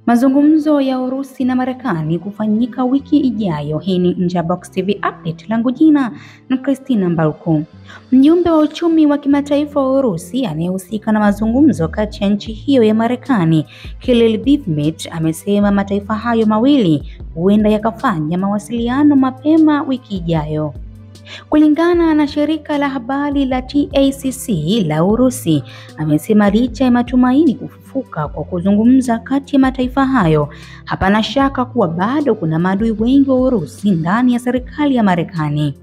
Mazungumzo ya Urusi na Marekani kufanyika wiki ijayo. Hii ni Nje ya Box TV update, langu jina na Christina Mbalku. Mjumbe wa uchumi wa kimataifa wa Urusi anayehusika na mazungumzo kati ya nchi hiyo ya Marekani, Kirill Bivmet, amesema mataifa hayo mawili huenda yakafanya mawasiliano mapema wiki ijayo. Kulingana na shirika la habari la TASS la Urusi, amesema licha ya matumaini kufufuka kwa kuzungumza kati ya mataifa hayo, hapana shaka kuwa bado kuna maadui wengi wa Urusi ndani ya serikali ya Marekani.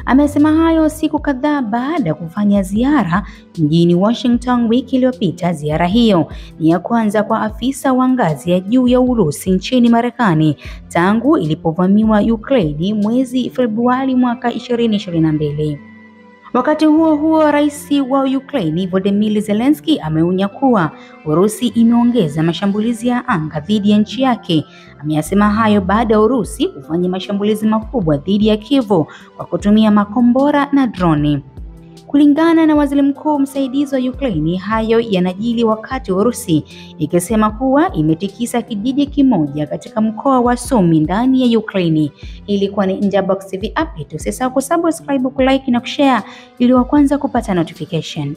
Amesema hayo siku kadhaa baada ya kufanya ziara mjini Washington wiki iliyopita. Ziara hiyo ni ya kwanza kwa afisa wa ngazi ya juu ya Urusi nchini Marekani tangu ilipovamiwa Ukraine mwezi Februari mwaka 2022. Wakati huo huo, rais wa Ukraine Volodymyr Zelensky ameonya kuwa Urusi imeongeza mashambulizi ya anga dhidi ya nchi yake. Ameyasema hayo baada ya Urusi kufanya mashambulizi makubwa dhidi ya Kyiv kwa kutumia makombora na droni. Kulingana na waziri mkuu msaidizi wa Ukraine, hayo yanajili wakati Urusi ikisema kuwa imetikisa kijiji kimoja katika mkoa wa Sumy ndani ya Ukraine. Ilikuwa ni Nje ya Box TV update. Usisahau kusubscribe, kulike na kushare ili wa kwanza kupata notification.